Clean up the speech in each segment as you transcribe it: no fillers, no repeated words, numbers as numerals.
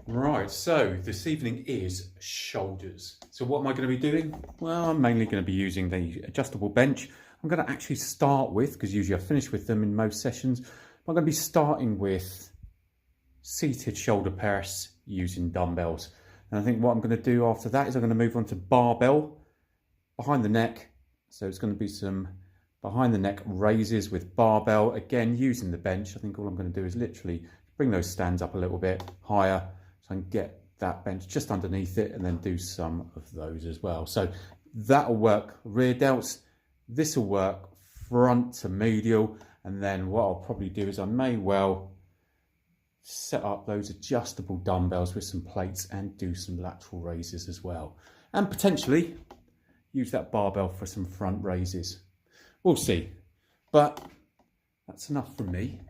Right, so this evening is shoulders. So what am I going to be doing? Well, I'm mainly going to be using the adjustable bench. I'm going to actually start with, because usually I finish with them in most sessions, I'm going to be starting with seated shoulder press using dumbbells. And I think what I'm going to do after that is I'm going to move on to barbell behind the neck. So it's going to be some behind the neck raises with barbell, again using the bench. I think all I'm going to do is literally bring those stands up a little bit higher, so I can get that bench just underneath it and then do some of those as well. So that'll work rear delts, this will work front to medial, and then what I'll probably do is I may well set up those adjustable dumbbells with some plates and do some lateral raises as well. And potentially use that barbell for some front raises. We'll see. But that's enough from me.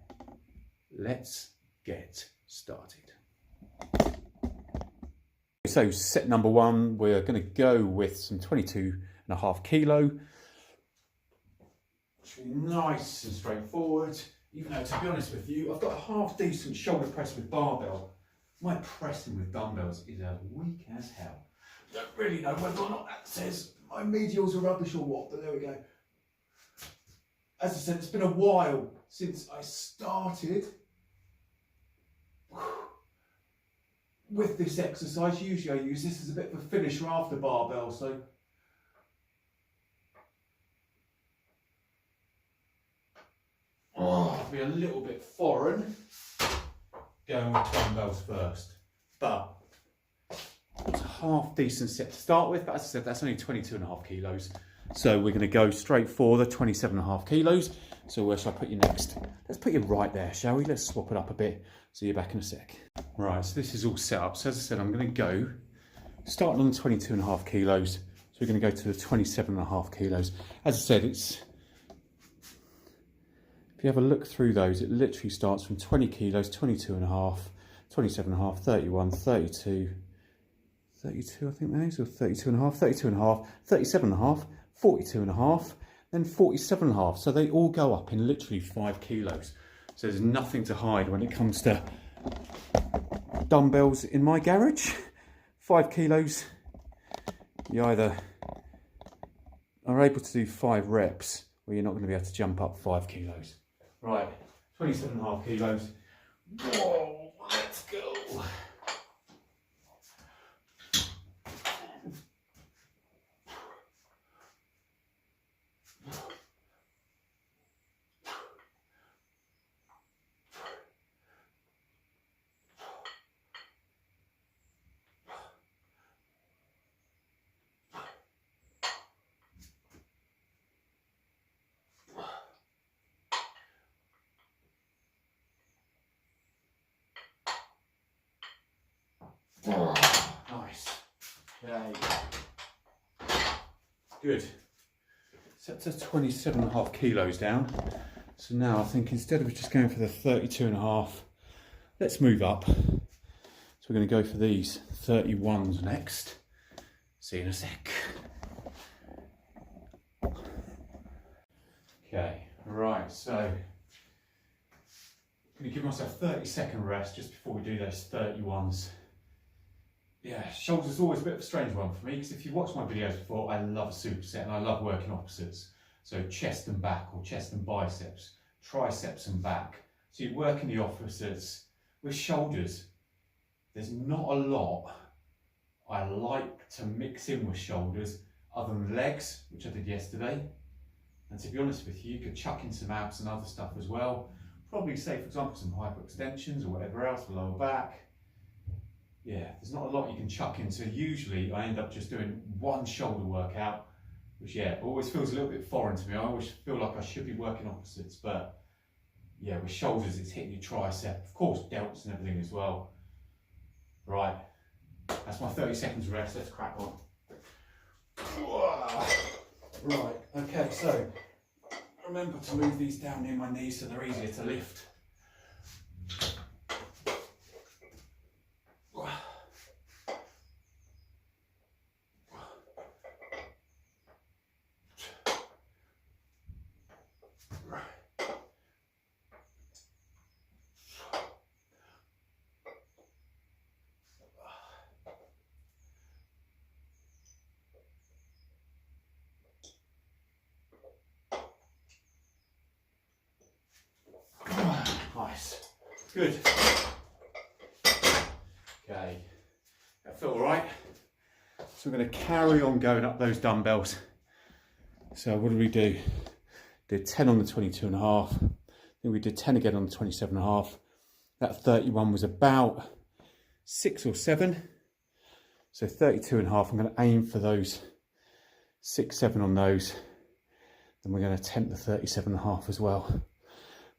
Let's get started. So set number one, we're going to go with some 22.5 kilo. Nice and straightforward. Even though, to be honest with you, I've got a half decent shoulder press with barbell. My pressing with dumbbells is as weak as hell. Don't really know whether or not that says my medials are rubbish or what, but there we go. As I said, it's been a while since I started with this exercise. Usually I use this as a bit of a finisher after barbell, so it'll be a little bit foreign going with dumbbells first, but it's a half decent set to start with. But as I said, that's only 22.5 kilos. So we're going to go straight for the 27.5 kilos. So where shall I put you next? Let's put you right there, shall we? Let's swap it up a bit. See you back in a sec. Right, so this is all set up. So as I said, I'm going to go starting on the 22.5 kilos. So we're going to go to the 27.5 kilos. As I said, it's, if you have a look through those, it literally starts from 20 kilos, 22.5, 27.5, 31, 32, 32 I think that is, or 32.5, 32.5, 37.5, 42.5, then 47.5. So they all go up in literally 5 kilos. So there's nothing to hide when it comes to dumbbells in my garage. 5 kilos, you either are able to do 5 reps or you're not going to be able to jump up 5 kilos. Right, 27.5 kilos. Whoa, let's go. Oh, nice. Okay. Good. Set to 27.5 kilos down. So now I think instead of just going for the 32.5, let's move up. So we're going to go for these 31s next. See you in a sec. Okay, right, so I'm going to give myself a 30-second rest just before we do those 31s. Yeah, shoulders is always a bit of a strange one for me, because if you watched my videos before, I love a superset and I love working opposites. So chest and back, or chest and biceps, triceps and back. So you're working the opposites. With shoulders, there's not a lot I like to mix in with shoulders other than legs, which I did yesterday. And to be honest with you, you could chuck in some abs and other stuff as well. Probably say, for example, some hyperextensions or whatever else for lower back. Yeah, there's not a lot you can chuck in, so usually I end up just doing one shoulder workout, which always feels a little bit foreign to me. I always feel like I should be working opposites, but yeah, with shoulders it's hitting your tricep, of course delts and everything as well. Right, that's my 30 seconds rest, let's crack on. Right, okay, so remember to move these down near my knees so they're easier to lift. Good. Okay, that felt all right. So we're going to carry on going up those dumbbells. So what did we do? Did 10 on the 22.5. Then we did 10 again on the 27.5. That 31 was about 6 or 7. So 32.5, I'm going to aim for those 6, 7 on those. Then we're going to attempt the 37.5 as well.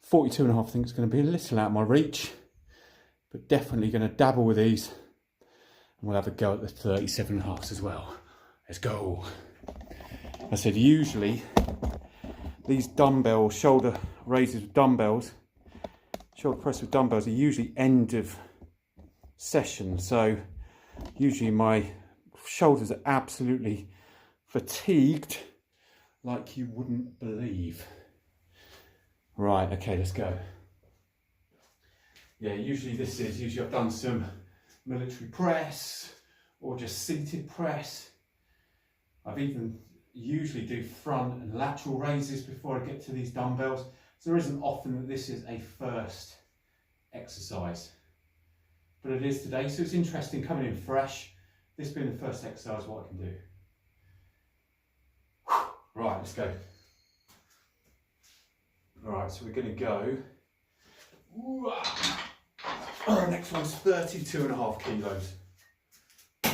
42.5 I think it's going to be a little out of my reach, but definitely going to dabble with these. And we'll have a go at the 37.5s as well. Let's go. I said usually these dumbbell shoulder raises with dumbbells, shoulder press with dumbbells are usually end of session. So usually my shoulders are absolutely fatigued like you wouldn't believe. Right, okay, let's go. Yeah, usually I've done some military press or just seated press. I've even usually do front and lateral raises before I get to these dumbbells. So there isn't often that this is a first exercise, but it is today. So it's interesting coming in fresh, this being the first exercise, what I can do. Right, let's go. All right, so we're going to go. Next one's 32.5 kilos. I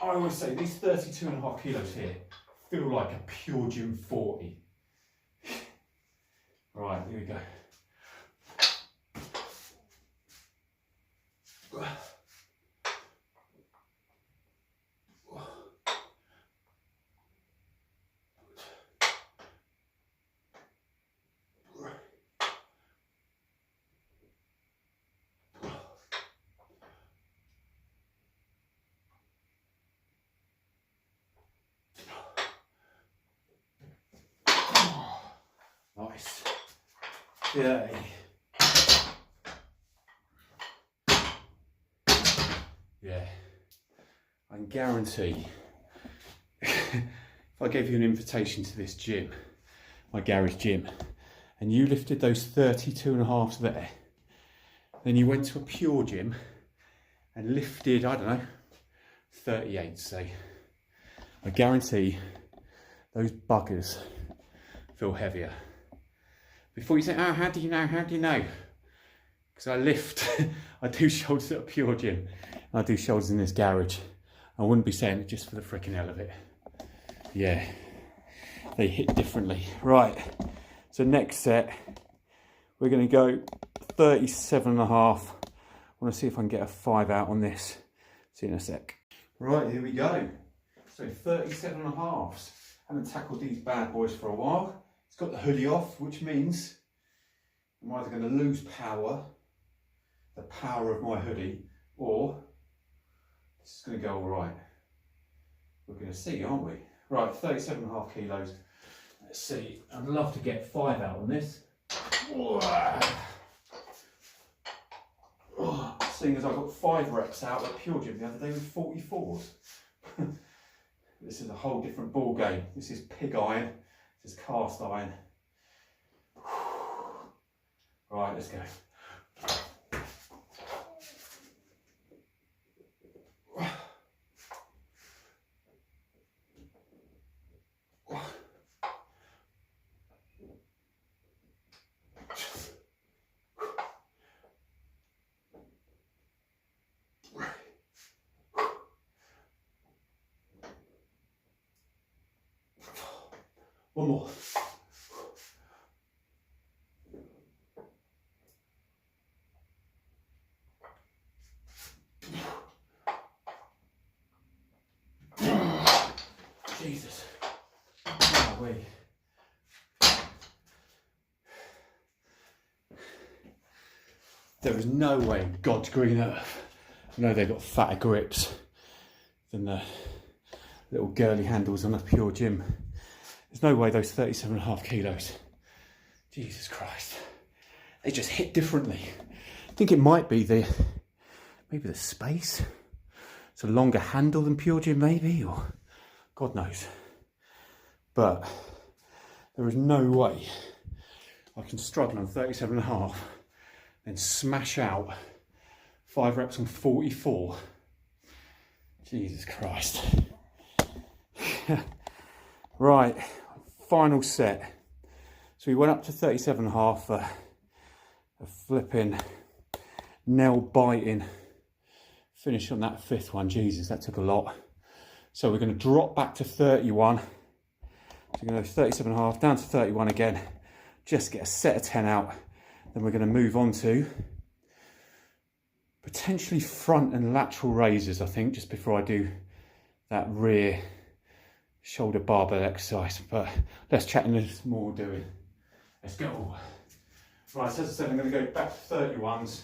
always say these 32.5 kilos here feel like a pure gym 40. Right, here we go. Nice. Yay. Yeah. I can guarantee if I gave you an invitation to this gym, my garage gym, and you lifted those 32.5s there, then you went to a pure gym and lifted, I don't know, 38, say, I guarantee those buggers feel heavier. Before you say, oh, how do you know? How do you know? Because I lift, I do shoulders at a pure gym, and I do shoulders in this garage. I wouldn't be saying it just for the freaking hell of it. Yeah, they hit differently. Right, so next set, we're going to go 37.5. I want to see if I can get a 5 out on this. See you in a sec. Right, here we go. So 37.5s. Haven't tackled these bad boys for a while. It's got the hoodie off, which means I'm either going to lose power, the power of my hoodie, or this is going to go all right. We're going to see, aren't we? Right, 37.5 kilos. Let's see. I'd love to get 5 out on this. Seeing as I got 5 reps out at Pure Gym the other day with 44s. This is a whole different ball game. This is pig iron. This is cast iron. Right, let's go. One more. Jesus. Oh, wait. There is no way in God's green earth. I know they've got fatter grips than the little girly handles on a Pure Gym. There's no way those 37.5 kilos, Jesus Christ, they just hit differently. I think it might be maybe the space. It's a longer handle than Pure Gym maybe, or God knows. But there is no way I can struggle on 37.5, then smash out 5 reps on 44. Jesus Christ. Right, final set. So we went up to 37.5 for a flipping nail biting finish on that 5th one. Jesus, that took a lot. So we're going to drop back to 31. So we're going to go 37.5 down to 31 again. Just get a set of 10 out. Then we're going to move on to potentially front and lateral raises, I think, just before I do that rear shoulder barbell exercise. But let's chat in this more doing. Let's go. Right, so as I said, I'm going to go back to 31s.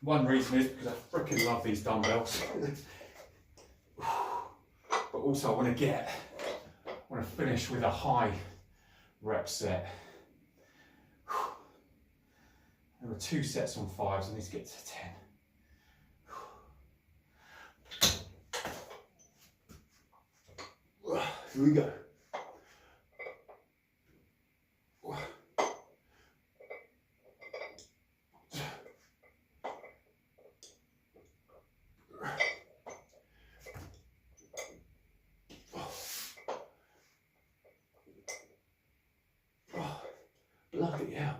One reason is because I freaking love these dumbbells. But also I want to finish with a high rep set. There were 2 sets on 5s, I need to get to 10. Here we go. Bloody hell.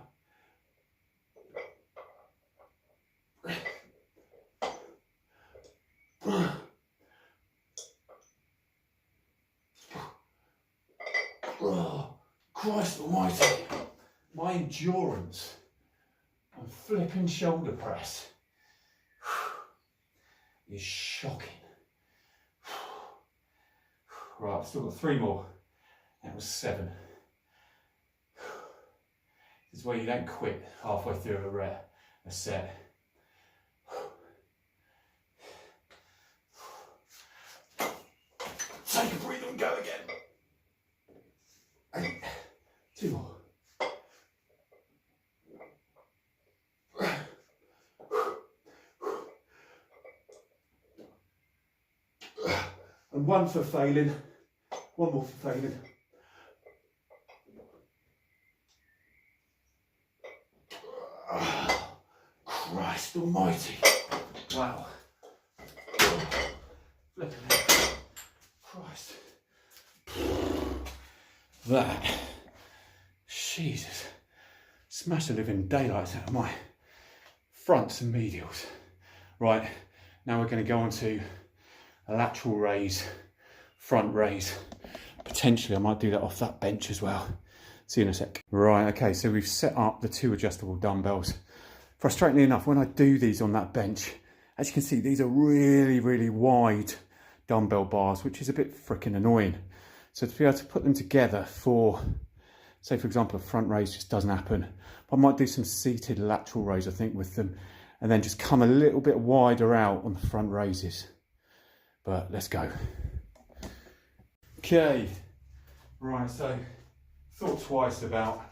Oh, Christ almighty. My endurance on flipping shoulder press is shocking. Right, I've still got 3 more. That was 7. This is where you don't quit halfway through a set. Take a breather and go again. 2 more. And 1 for failing. 1 more for failing. Christ almighty. Wow. Flipping it. Christ. That. Jesus. Smash the living daylights out of my fronts and medials. Right, now we're going to go on to a lateral raise, front raise. Potentially I might do that off that bench as well. See you in a sec. Right, okay, so we've set up the 2 adjustable dumbbells. Frustratingly enough, when I do these on that bench, as you can see, these are really, really wide dumbbell bars, which is a bit freaking annoying. So to be able to put them together for, say for example, a front raise just doesn't happen. I might do some seated lateral raise, I think, with them, and then just come a little bit wider out on the front raises. But let's go. Okay, right, so thought twice about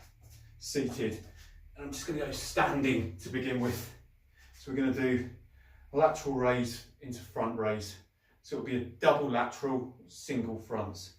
seated, and I'm just going to go standing to begin with. So we're going to do a lateral raise into front raise. So it'll be a double lateral, single fronts.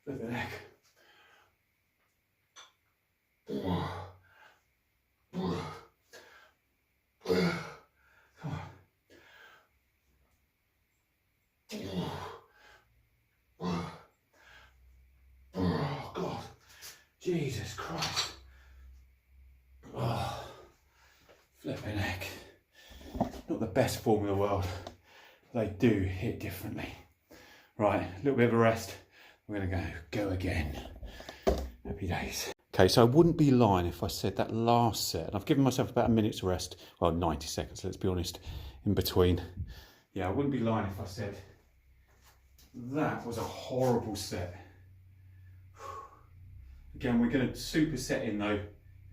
Flip the neck. Jesus Christ. Oh, flipping heck. Not the best form in the world. They do hit differently. Right, a little bit of a rest. We're gonna go again. Happy days. Okay, so I wouldn't be lying if I said that last set, and I've given myself about a minute's rest, well, 90 seconds, let's be honest, in between. Yeah, I wouldn't be lying if I said that was a horrible set. Again, we're going to superset in though.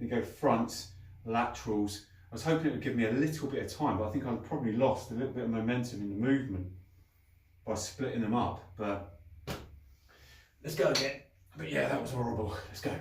We go fronts, laterals. I was hoping it would give me a little bit of time, but I think I've probably lost a little bit of momentum in the movement by splitting them up. But let's go again. But yeah, that was horrible. Let's go.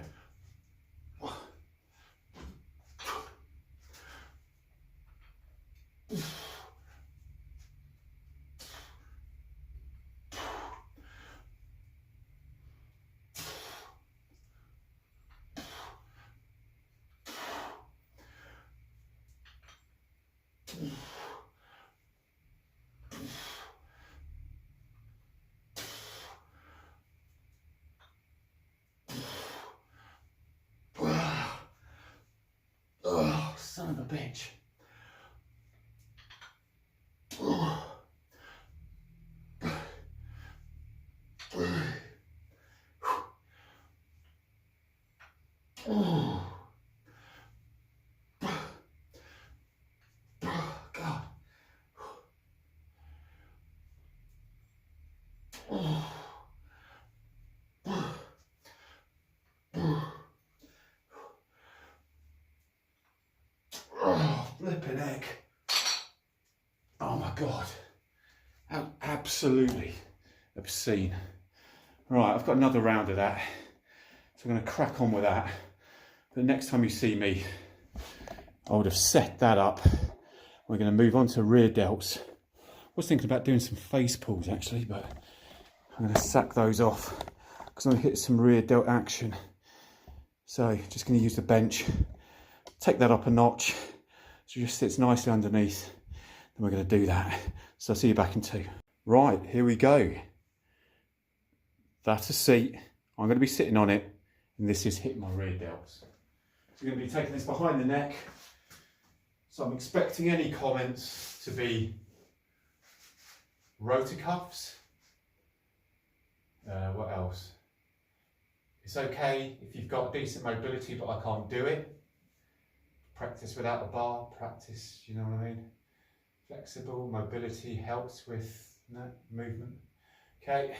Oh, son of a bitch. God. Oh, flipping heck. Oh my God. How absolutely obscene. Right, I've got another round of that. So I'm going to crack on with that. But next time you see me, I would have set that up. We're going to move on to rear delts. I was thinking about doing some face pulls actually, but I'm going to sack those off because I'm going to hit some rear delt action. So just going to use the bench, take that up a notch so it just sits nicely underneath. Then we're going to do that. So I'll see you back in 2. Right, here we go. That's a seat. I'm going to be sitting on it, and this is hitting my rear delts. So we're going to be taking this behind the neck. So I'm expecting any comments to be rotor cuffs. What else? It's okay if you've got decent mobility, but I can't do it. Practice without the bar, practice, you know what I mean? Flexible mobility helps with movement. Okay,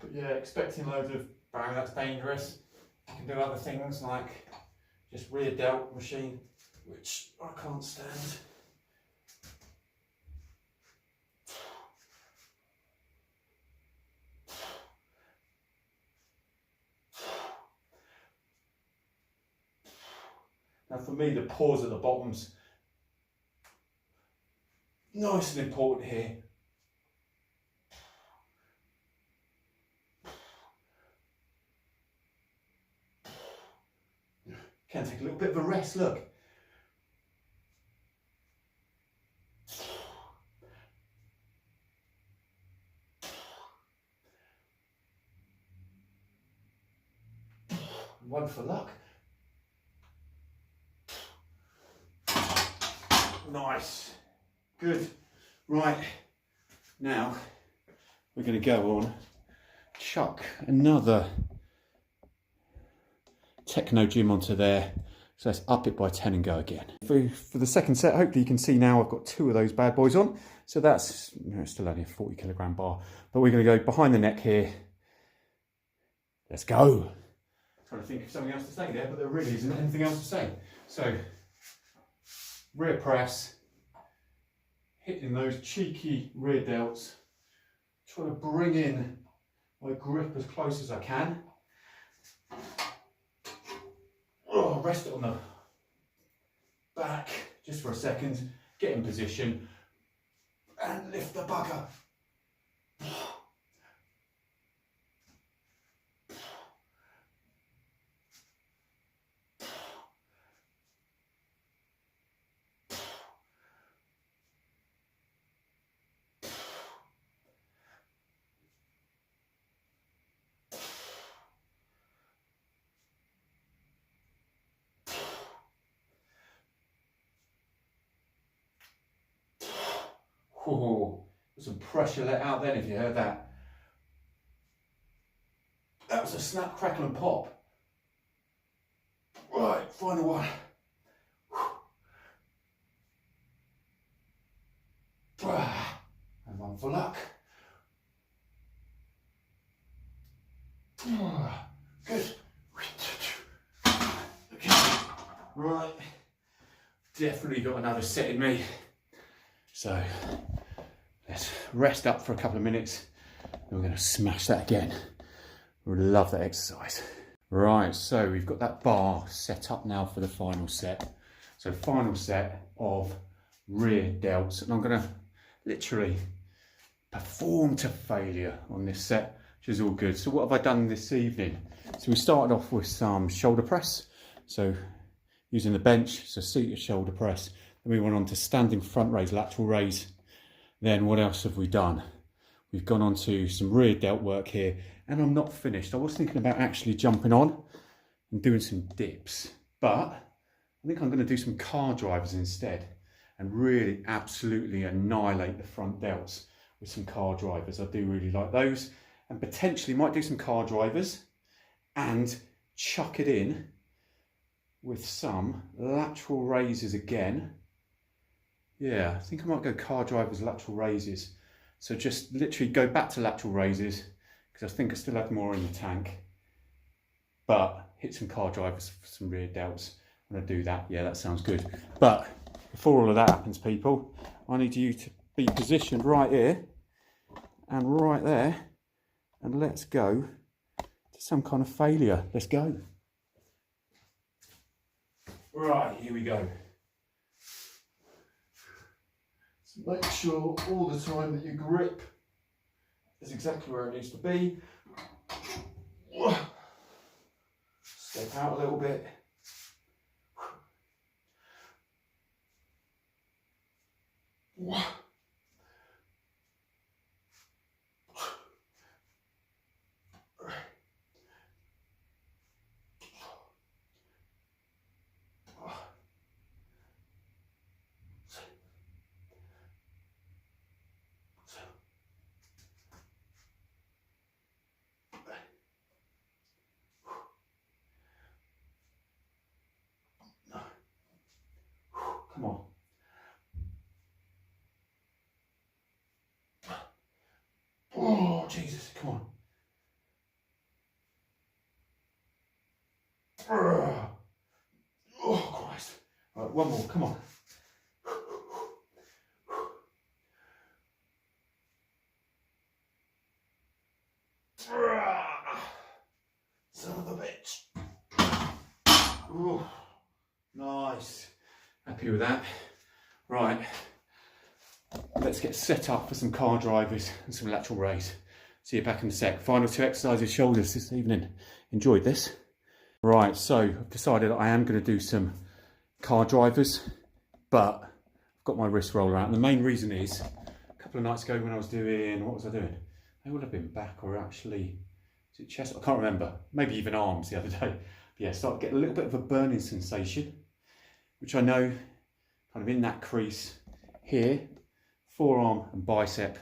but yeah, expecting loads of bang, that's dangerous. You can do other things like just rear delt machine, which I can't stand. Now for me, the pause at the bottom's nice and important here. Can take a little bit of a rest, look. One for luck. Nice. Good. Right. Now we're going to go on, chuck another techno gym onto there. So let's up it by 10 and go again. For the second set, hopefully you can see now I've got 2 of those bad boys on. So that's still only a 40 kilogram bar, but we're going to go behind the neck here. Let's go. Trying to think of something else to say there, but there really isn't anything else to say. So rear press, hitting those cheeky rear delts, trying to bring in my grip as close as I can. Oh, rest it on the back just for a second, get in position and lift the bugger. Oh, some pressure let out then if you heard that. That was a snap, crackle and pop. Right, final one. And one for luck. Good. Okay. Right. Definitely got another set in me. So let's rest up for a couple of minutes. And we're going to smash that again. We love that exercise. Right, so we've got that bar set up now for the final set. So final set of rear delts, and I'm going to literally perform to failure on this set, which is all good. So what have I done this evening? So we started off with some shoulder press. So using the bench, so seated shoulder press. Then we went on to standing front raise, lateral raise. Then what else have we done? We've gone on to some rear delt work here, and I'm not finished. I was thinking about actually jumping on and doing some dips, but I think I'm going to do some car drivers instead and really absolutely annihilate the front delts with some car drivers. I do really like those, and potentially might do some car drivers and chuck it in with some lateral raises again. Yeah, I think I might go car drivers, lateral raises. So just literally go back to lateral raises because I think I still have more in the tank. But hit some car drivers for some rear delts. I'm going to do that. Yeah, that sounds good. But before all of that happens, people, I need you to be positioned right here and right there. And let's go to some kind of failure. Let's go. Right, here we go. So make sure all the time that your grip is exactly where it needs to be. Step out a little bit. Come on. Oh, Jesus, come on. Oh, Christ. Right, one more, come on. Son of a bitch. Oh, nice. Happy with that. Right, let's get set up for some car drivers and some lateral raise. See you back in a sec. Final two exercises, shoulders this evening. Enjoyed this. Right, so I've decided I am going to do some car drivers, but I've got my wrist roller out. And the main reason is, a couple of nights ago when I was doing, what was I doing? It would have been back or actually, is it chest? I can't remember. Maybe even arms the other day. But yeah, started getting a little bit of a burning sensation, which I know kind of in that crease here, forearm and bicep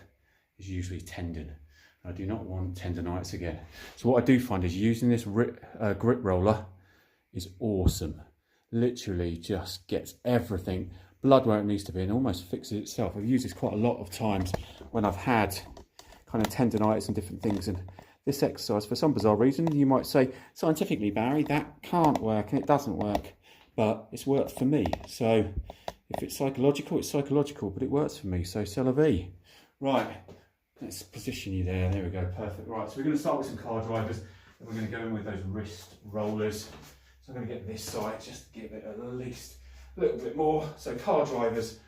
is usually tendon. I do not want tendonitis again. So what I do find is using this grip roller is awesome. Literally just gets everything, blood where it needs to be, and almost fixes itself. I've used this quite a lot of times when I've had kind of tendonitis and different things. And this exercise, for some bizarre reason, you might say, scientifically, Barry, that can't work and it doesn't work. But it's worked for me. So if it's psychological, it's psychological, but it works for me. So c'est la vie. Right, let's position you there. There we go, perfect. Right, so we're going to start with some car drivers. And we're going to go in with those wrist rollers. So I'm going to get this side just to give it at least a little bit more. So car drivers.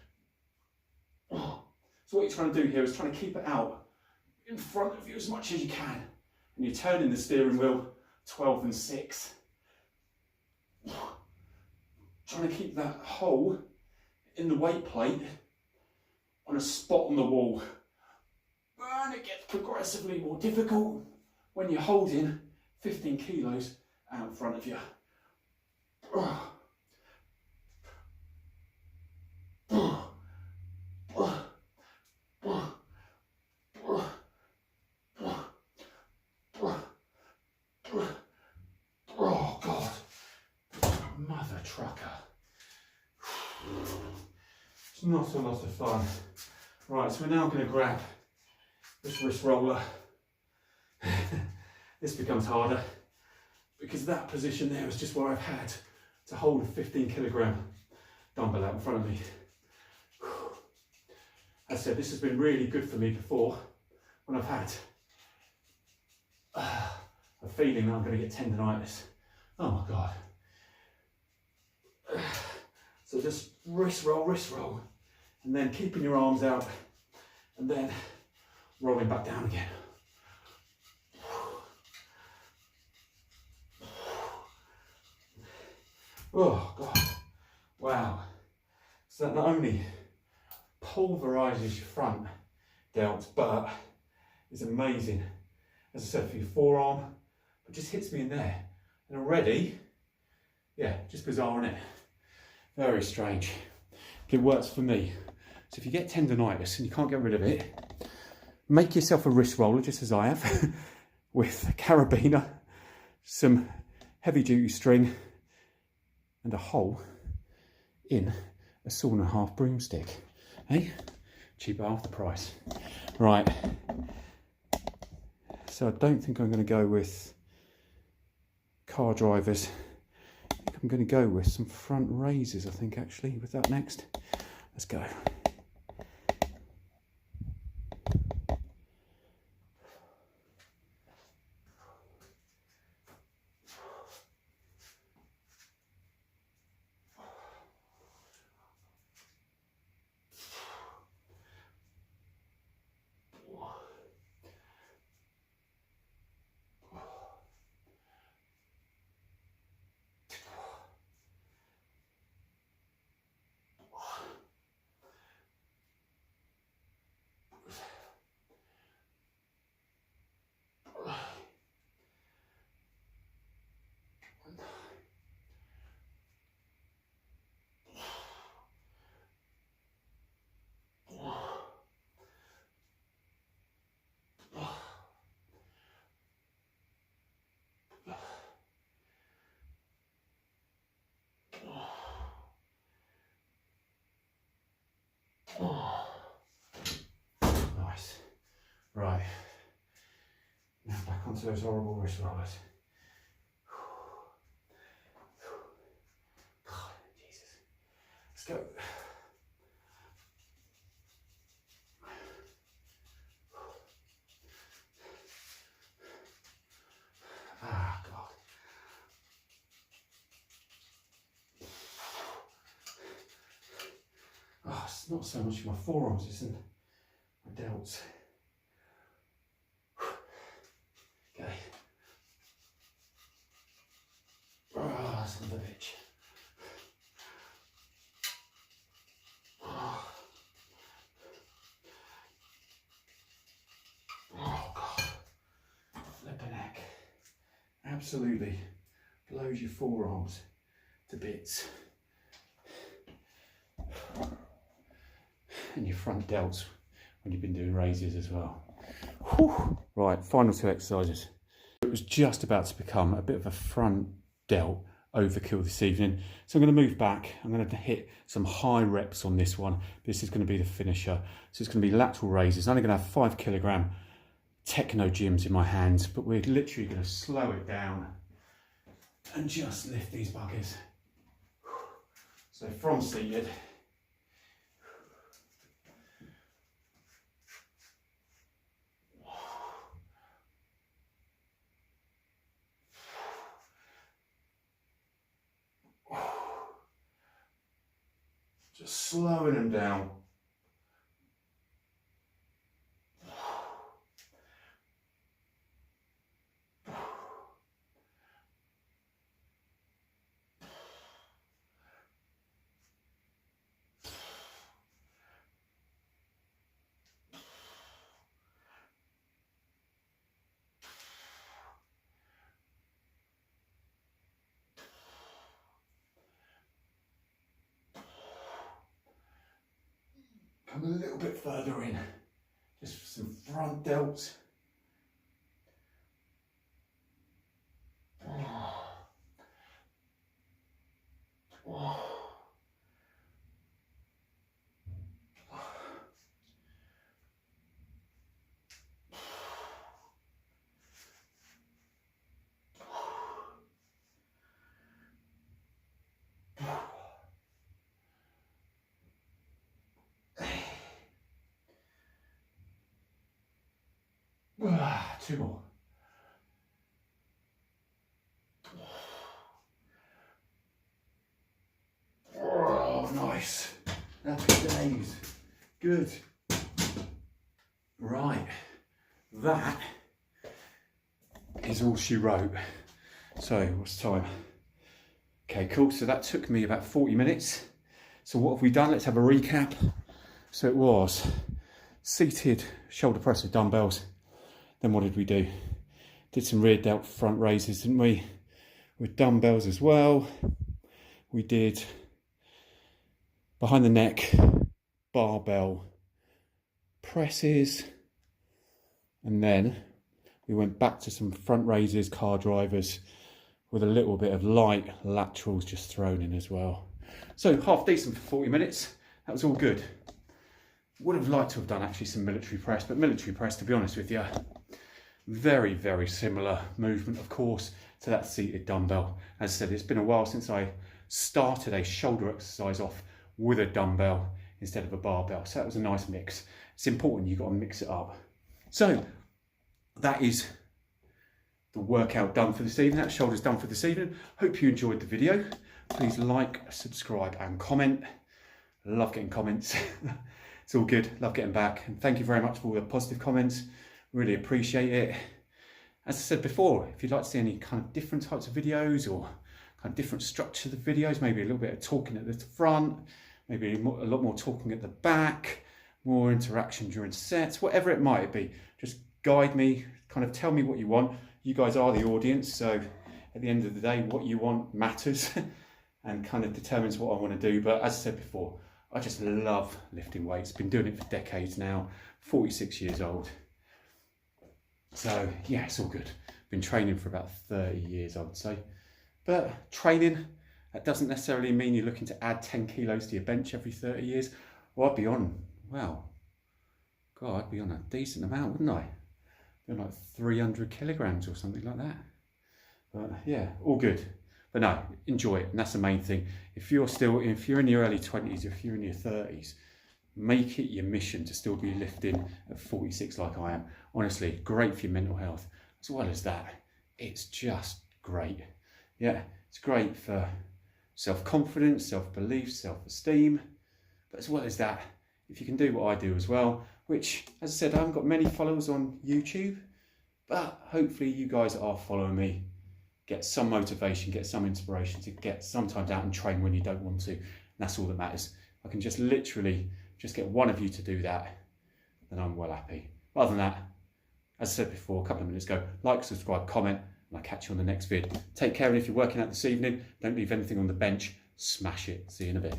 So what you're trying to do here is trying to keep it out in front of you as much as you can. And you're turning the steering wheel 12 and 6. Trying to keep that hole in the weight plate on a spot on the wall. And it gets progressively more difficult when you're holding 15 kilos out in front of you. trucker. It's not a lot of fun. Right, so we're now going to grab this wrist roller. This becomes harder because that position there is just where I've had to hold a 15kg dumbbell out in front of me. As I said, this has been really good for me before when I've had a feeling that I'm going to get tendonitis. Oh my God. So just wrist roll, and then keeping your arms out, and then rolling back down again. Oh God, wow. So that not only pulverizes your front delts, but is amazing, as I said, for your forearm, but just hits me in there. And already, yeah, just bizarre, isn't it? Very strange. It works for me. So if you get tendonitis and you can't get rid of it, make yourself a wrist roller, just as I have, with a carabiner, some heavy duty string, and a hole in a saw-and-a-half broomstick. Hey? Cheap at half the price. Right. So I don't think I'm going to go with car drivers. I think I'm going to go with some front raises, I think, actually, with that next. Let's go. Nice. Right. Now back onto those horrible wrist rollers. God, Jesus. Let's go. Ah, God. Oh, it's not so much my forearms, it's in my delts. Okay. Oh, son of a bitch. Oh, God. Flipping heck. Absolutely blows your forearms to bits. And your front delts when you've been doing raises as well. Whew. Right, final two exercises. It was just about to become a bit of a front delt overkill this evening. So I'm going to move back. I'm going to hit some high reps on this one. This is going to be the finisher. So it's going to be lateral raises. I'm only going to have 5kg techno gyms in my hands, but we're literally going to slow it down and just lift these buggers. So from seated, just slowing them down. Come a little bit further in, just for some front delts. Two more. Oh, nice. Happy days. Good. Right. That is all she wrote. So, what's the time? Okay, cool. So that took me about 40 minutes. So what have we done? Let's have a recap. So it was seated shoulder press with dumbbells. Then what did we do? Did some rear delt front raises, didn't we? With dumbbells as well. We did behind the neck, barbell presses. And then we went back to some front raises, car drivers, with a little bit of light laterals just thrown in as well. So half decent for 40 minutes. That was all good. Would have liked to have done actually some military press, but military press, to be honest with you, very, very similar movement, of course, to that seated dumbbell. As I said, it's been a while since I started a shoulder exercise off with a dumbbell instead of a barbell. So that was a nice mix. It's important, you've got to mix it up. So that is the workout done for this evening. That shoulder's done for this evening. Hope you enjoyed the video. Please like, subscribe and comment. Love getting comments. It's all good. Love getting back. And thank you very much for all the positive comments. Really appreciate it. As I said before, if you'd like to see any kind of different types of videos or kind of different structure of the videos, maybe a little bit of talking at the front, maybe a lot more talking at the back, more interaction during sets, whatever it might be, just guide me, kind of tell me what you want. You guys are the audience, so at the end of the day, what you want matters and kind of determines what I want to do. But as I said before, I just love lifting weights. Been doing it for decades now, 46 years old. So yeah, it's all good. Been training for about 30 years, I would say. But training, that doesn't necessarily mean you're looking to add 10 kilos to your bench every 30 years. Well, I'd be on, well, God, I'd be on a decent amount, wouldn't I? Like 300 kilograms or something like that. But yeah, all good. But no, enjoy it, and that's the main thing. If you're in your early 20s, if you're in your 30s, make it your mission to still be lifting at 46 like I am. Honestly, great for your mental health. As well as that, it's just great. Yeah, it's great for self-confidence, self-belief, self-esteem. But as well as that, if you can do what I do as well, which, as I said, I haven't got many followers on YouTube, but hopefully you guys that are following me get some motivation, get some inspiration to get sometimes out and train when you don't want to. And that's all that matters. I can just literally just get one of you to do that, then I'm well happy. Other than that, as I said before a couple of minutes ago, like, subscribe, comment, and I'll catch you on the next vid. Take care, and if you're working out this evening, don't leave anything on the bench. Smash it. See you in a bit.